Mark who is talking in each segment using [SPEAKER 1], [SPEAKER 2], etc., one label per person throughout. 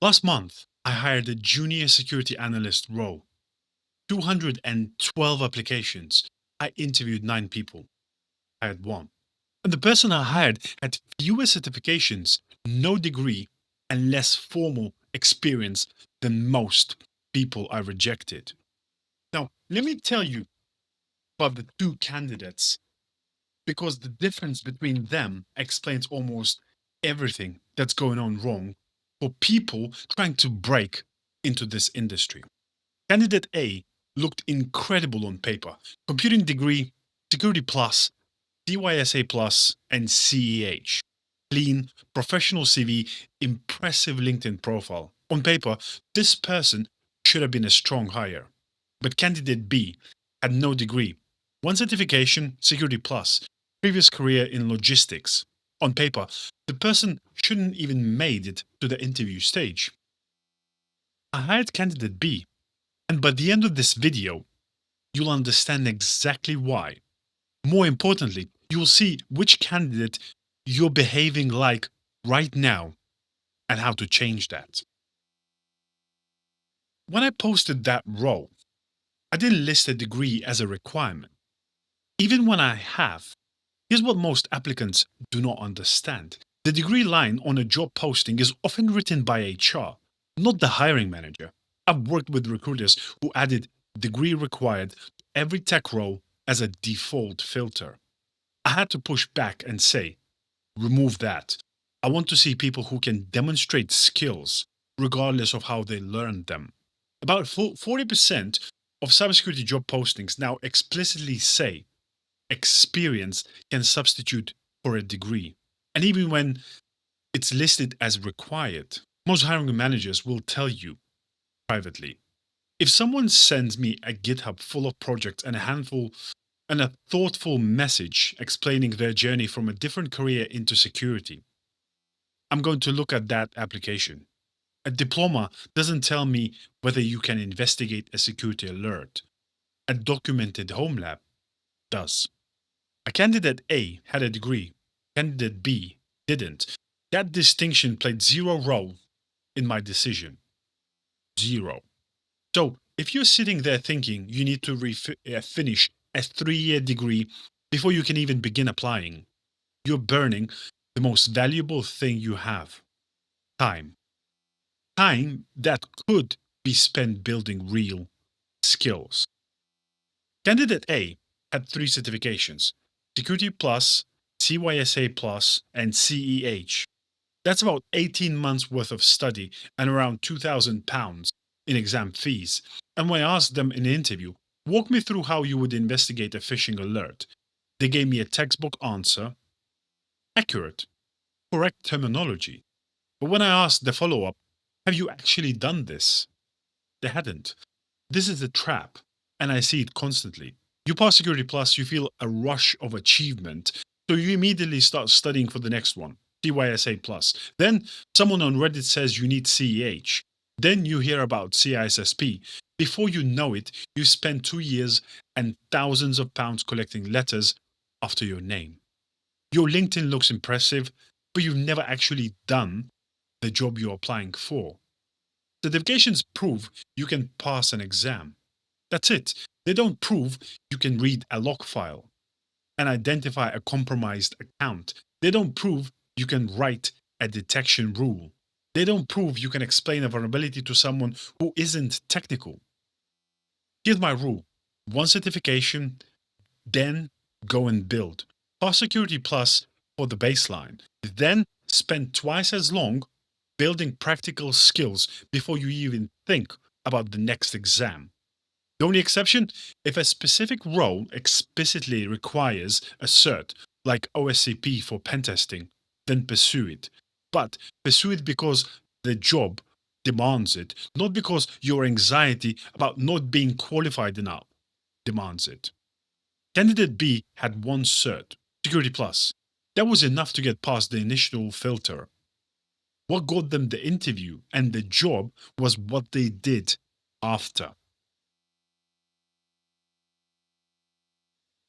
[SPEAKER 1] Last month, I hired a junior security analyst role. 212 applications. I interviewed 9 people. I had one. And the person I hired had fewer certifications, no degree, and less formal experience than most people I rejected. Now, let me tell you about the 2 candidates because the difference between them explains almost everything that's going on wrong for people trying to break into this industry. Candidate A looked incredible on paper. Computing degree, security plus, CYSA plus, and CEH. Clean, professional CV, impressive LinkedIn profile. On paper, this person should have been a strong hire. But candidate B had no degree. One certification, security plus, previous career in logistics. On paper, the person shouldn't even made it to the interview stage. I hired candidate B, and by the end of this video, you'll understand exactly why. More importantly, you'll see which candidate you're behaving like right now and how to change that. When I posted that role, I didn't list a degree as a requirement. Even when I have, here's what most applicants do not understand. The degree line on a job posting is often written by HR, not the hiring manager. I've worked with recruiters who added degree required to every tech role as a default filter. I had to push back and say, remove that. I want to see people who can demonstrate skills, regardless of how they learned them. About 40% of cybersecurity job postings now explicitly say experience can substitute for a degree. And even when it's listed as required, most hiring managers will tell you privately. If someone sends me a GitHub full of projects and a thoughtful message explaining their journey from a different career into security, I'm going to look at that application. A diploma doesn't tell me whether you can investigate a security alert. A documented home lab does. A candidate A had a degree, candidate B didn't. That distinction played zero role in my decision. Zero. So, if you're sitting there thinking you need to finish a 3-year degree before you can even begin applying, you're burning the most valuable thing you have: time. Time that could be spent building real skills. Candidate A had 3 certifications: Security Plus, CYSA Plus, and CEH. That's about 18 months worth of study and around £2,000 in exam fees. And when I asked them in an interview, walk me through how you would investigate a phishing alert, they gave me a textbook answer, accurate, correct terminology. But when I asked the follow-up, have you actually done this? They hadn't. This is a trap, and I see it constantly. You pass Security Plus, you feel a rush of achievement, so you immediately start studying for the next one, CYSA Plus. Then someone on Reddit says you need CEH. Then you hear about CISSP. Before you know it, you spend 2 years and thousands of pounds collecting letters after your name. Your LinkedIn looks impressive, but you've never actually done the job you're applying for. Certifications prove you can pass an exam. That's it. They don't prove you can read a log file and identify a compromised account. They don't prove you can write a detection rule. They don't prove you can explain a vulnerability to someone who isn't technical. Here's my rule: 1 certification, then go and build. Pass Security Plus for the baseline, then spend twice as long building practical skills before you even think about the next exam. The only exception, if a specific role explicitly requires a cert, like OSCP for pen testing, then pursue it. But pursue it because the job demands it, not because your anxiety about not being qualified enough demands it. Candidate B had 1 cert, Security Plus. That was enough to get past the initial filter. What got them the interview and the job was what they did after.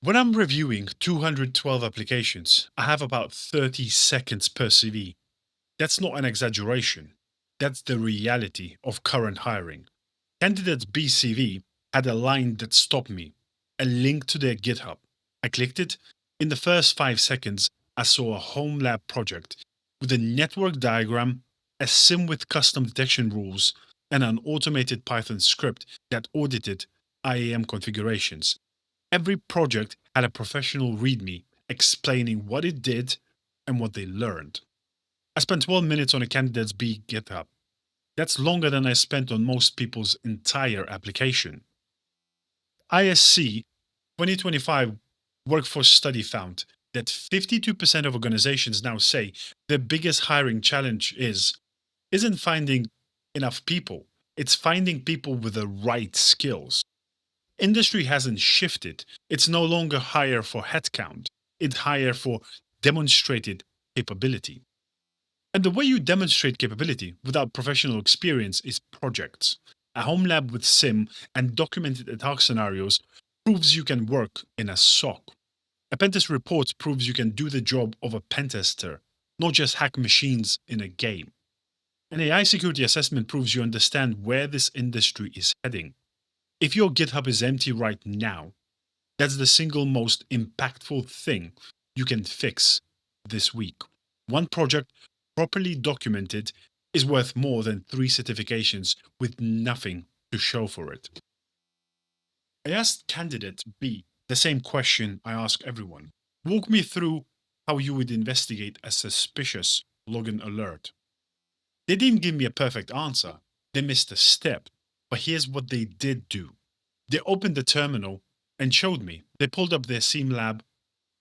[SPEAKER 1] When I'm reviewing 212 applications, I have about 30 seconds per CV. That's not an exaggeration. That's the reality of current hiring. Candidate's BCV had a line that stopped me, a link to their GitHub. I clicked it. In the first 5 seconds, I saw a home lab project with a network diagram, a sim with custom detection rules, and an automated Python script that audited IAM configurations. Every project had a professional README explaining what it did and what they learned. I spent 12 minutes on a candidate's B GitHub. That's longer than I spent on most people's entire application. ISC 2025 workforce study found that 52% of organizations now say their biggest hiring challenge isn't finding enough people, it's finding people with the right skills. Industry hasn't shifted. It's no longer hire for headcount. It's hire for demonstrated capability. And the way you demonstrate capability without professional experience is projects. A home lab with sim and documented attack scenarios proves you can work in a SOC. A pentest report proves you can do the job of a pentester, not just hack machines in a game. An AI security assessment proves you understand where this industry is heading. If your GitHub is empty right now, that's the single most impactful thing you can fix this week. One project properly documented is worth more than 3 certifications with nothing to show for it. I asked candidate B the same question I ask everyone. Walk me through how you would investigate a suspicious login alert. They didn't give me a perfect answer. They missed a step. But here's what they did do. They opened the terminal and showed me. They pulled up their SIEM lab,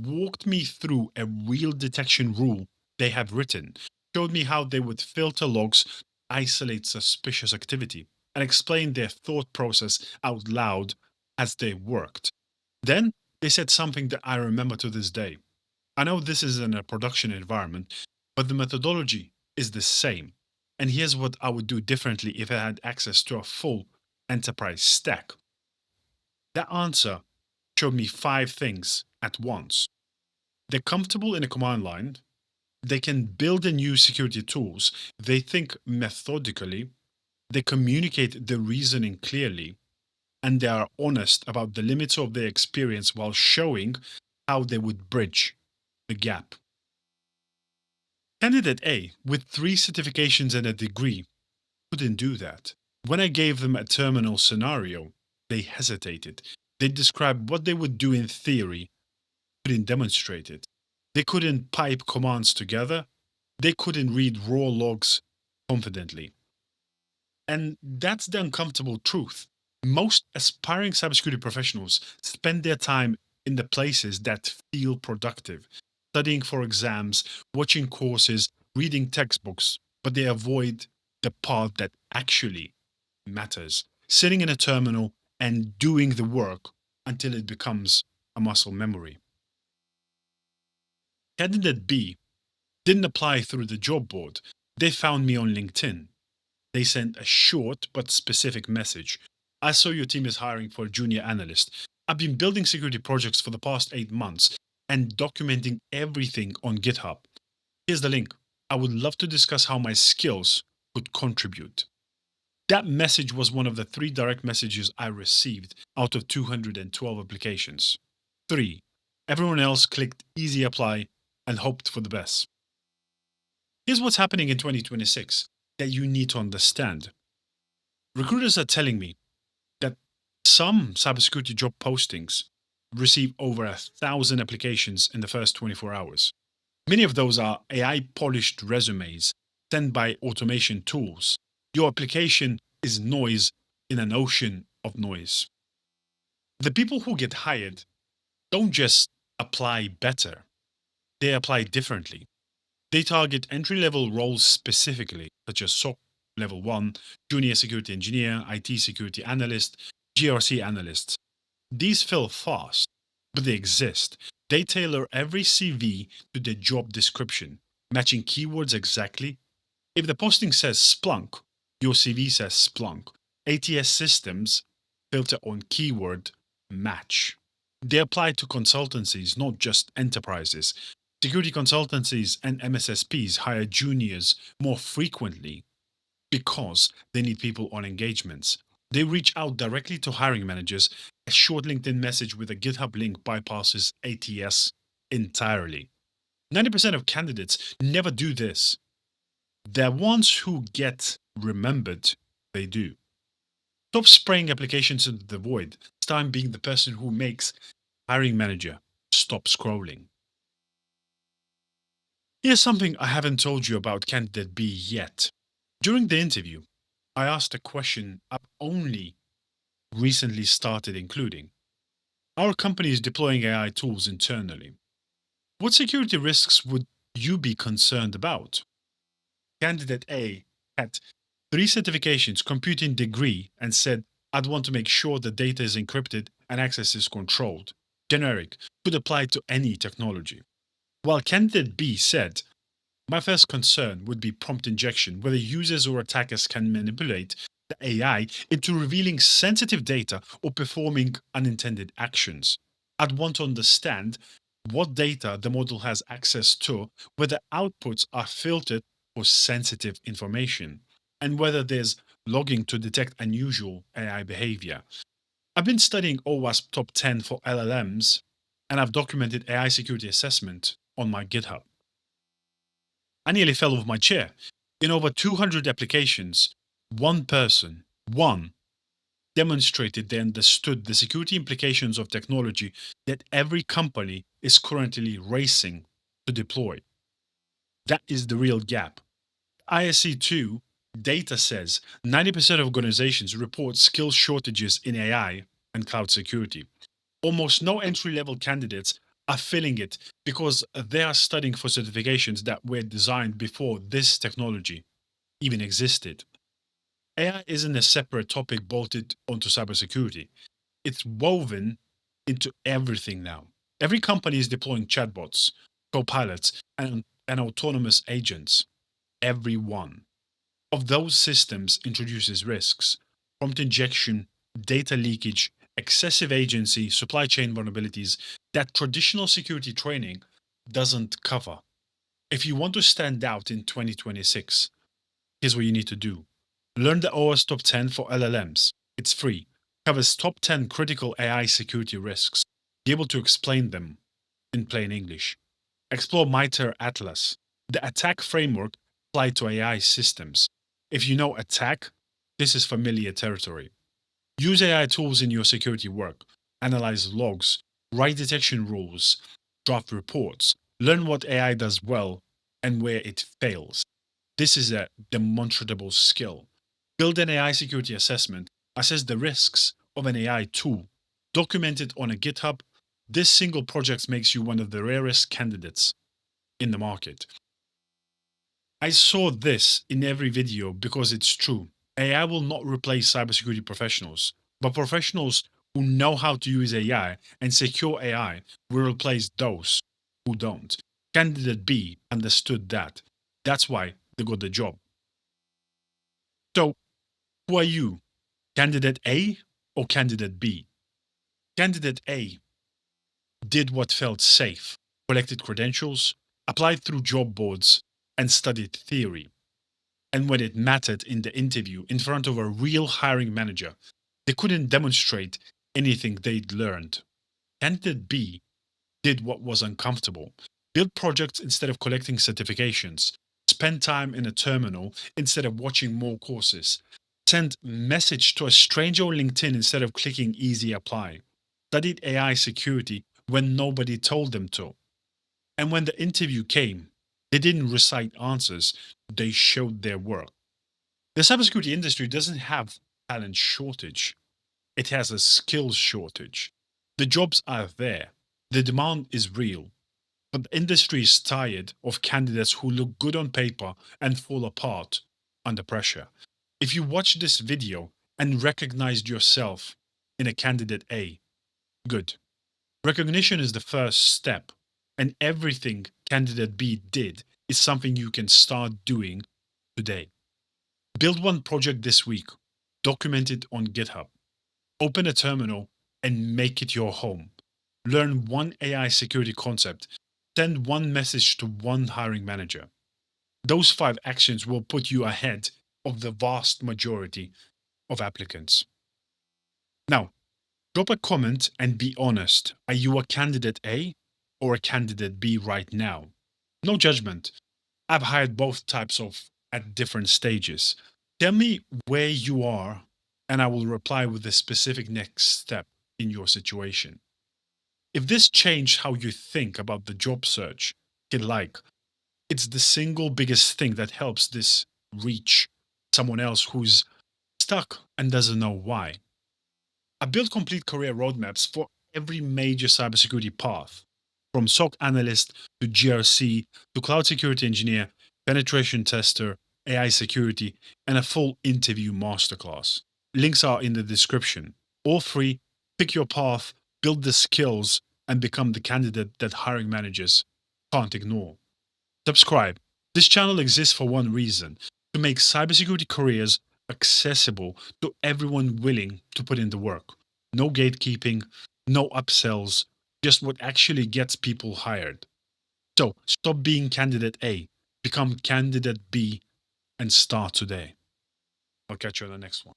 [SPEAKER 1] walked me through a real detection rule they have written, showed me how they would filter logs, isolate suspicious activity, and explain their thought process out loud as they worked. Then they said something that I remember to this day. I know this is in a production environment, but the methodology is the same. And here's what I would do differently if I had access to a full enterprise stack. That answer showed me 5 things at once. They're comfortable in a command line, they can build and use security tools, they think methodically, they communicate the reasoning clearly, and they are honest about the limits of their experience while showing how they would bridge the gap. Candidate A, with 3 certifications and a degree, couldn't do that. When I gave them a terminal scenario, they hesitated. They described what they would do in theory, couldn't demonstrate it. They couldn't pipe commands together. They couldn't read raw logs confidently. And that's the uncomfortable truth. Most aspiring cybersecurity professionals spend their time in the places that feel productive, studying for exams, watching courses, reading textbooks, but they avoid the part that actually matters, sitting in a terminal and doing the work until it becomes a muscle memory. Candidate B didn't apply through the job board. They found me on LinkedIn. They sent a short but specific message. I saw your team is hiring for a junior analyst. I've been building security projects for the past 8 months and documenting everything on GitHub. Here's the link. I would love to discuss how my skills could contribute. That message was one of the 3 direct messages I received out of 212 applications. 3. Everyone else clicked easy apply and hoped for the best. Here's what's happening in 2026 that you need to understand. Recruiters are telling me that some cybersecurity job postings receive over 1,000 applications in the first 24 hours. Many of those are AI polished resumes sent by automation tools. Your application is noise in an ocean of noise. The people who get hired don't just apply better, they apply differently. They target entry-level roles specifically, such as SOC Level 1, Junior Security Engineer, IT Security Analyst, GRC Analysts. These fill fast, but they exist. They tailor every CV to the job description, matching keywords exactly. If the posting says Splunk, your CV says Splunk. ATS systems filter on keyword match. They apply to consultancies, not just enterprises. Security consultancies and MSSPs hire juniors more frequently. because they need people on engagements. They reach out directly to hiring managers. A short LinkedIn message with a GitHub link bypasses ATS entirely. 90% of candidates never do this. The ones who get remembered, they do. Stop spraying applications into the void. It's time being the person who makes hiring manager stop scrolling. Here's something I haven't told you about candidate B yet. During the interview, I asked a question I've only recently started including. Our company is deploying AI tools internally. What security risks would you be concerned about? Candidate A had 3 certifications, computing degree, and said, I'd want to make sure the data is encrypted and access is controlled. Generic, could apply to any technology. While candidate B said, my first concern would be prompt injection, whether users or attackers can manipulate the AI into revealing sensitive data or performing unintended actions. I'd want to understand what data the model has access to, whether outputs are filtered for sensitive information, and whether there's logging to detect unusual AI behavior. I've been studying OWASP Top 10 for LLMs, and I've documented AI security assessment on my GitHub. I nearly fell off my chair. In over 200 applications, one person, demonstrated they understood the security implications of technology that every company is currently racing to deploy. That is the real gap. ISC2 data says 90% of organizations report skill shortages in AI and cloud security. Almost no entry-level candidates are filling it because they are studying for certifications that were designed before this technology even existed. AI isn't a separate topic bolted onto cybersecurity. It's woven into everything now. Every company is deploying chatbots, co-pilots, and autonomous agents. Every one of those systems introduces risks: prompt injection, data leakage, excessive agency, supply chain vulnerabilities that traditional security training doesn't cover. If you want to stand out in 2026, here's what you need to do. Learn the OWASP Top 10 for LLMs. It's free. Covers top 10 critical AI security risks. Be able to explain them in plain English. Explore MITRE Atlas, the attack framework applied to AI systems. If you know attack, this is familiar territory. Use AI tools in your security work. Analyze logs, write detection rules, draft reports, learn what AI does well and where it fails. This is a demonstrable skill. Build an AI security assessment, assess the risks of an AI tool, document it on a GitHub. This single project makes you one of the rarest candidates in the market. I saw this in every video because it's true. AI will not replace cybersecurity professionals, but professionals who know how to use AI and secure AI will replace those who don't. Candidate B understood that. That's why they got the job. So, who are you? Candidate A or candidate B? Candidate A did what felt safe, collected credentials, applied through job boards, and studied theory. And when it mattered in the interview in front of a real hiring manager, they couldn't demonstrate anything they'd learned. Candidate B did what was uncomfortable, build projects instead of collecting certifications, spend time in a terminal instead of watching more courses, send message to a stranger on LinkedIn instead of clicking easy apply, studied AI security when nobody told them to. And when the interview came, they didn't recite answers, they showed their work. The cybersecurity industry doesn't have talent shortage. It has a skills shortage. The jobs are there. The demand is real. But the industry is tired of candidates who look good on paper and fall apart under pressure. If you watch this video and recognized yourself in a candidate A, good. Recognition is the first step, and everything candidate B did is something you can start doing today. Build one project this week, document it on GitHub, open a terminal and make it your home. Learn one AI security concept, send one message to one hiring manager. Those 5 actions will put you ahead of the vast majority of applicants. Now, drop a comment and be honest. Are you a candidate A or a candidate B right now? No judgment. I've hired both types of at different stages. Tell me where you are, and I will reply with the specific next step in your situation. If this changed how you think about the job search, hit like. It's the single biggest thing that helps this reach someone else who's stuck and doesn't know why. I built complete career roadmaps for every major cybersecurity path, from SOC analyst to GRC to cloud security engineer, penetration tester, AI security, and a full interview masterclass. Links are in the description. All free, pick your path, build the skills, and become the candidate that hiring managers can't ignore. Subscribe. This channel exists for one reason: to make cybersecurity careers accessible to everyone willing to put in the work. No gatekeeping, no upsells, just what actually gets people hired. So stop being candidate A, become candidate B, and start today. I'll catch you on the next one.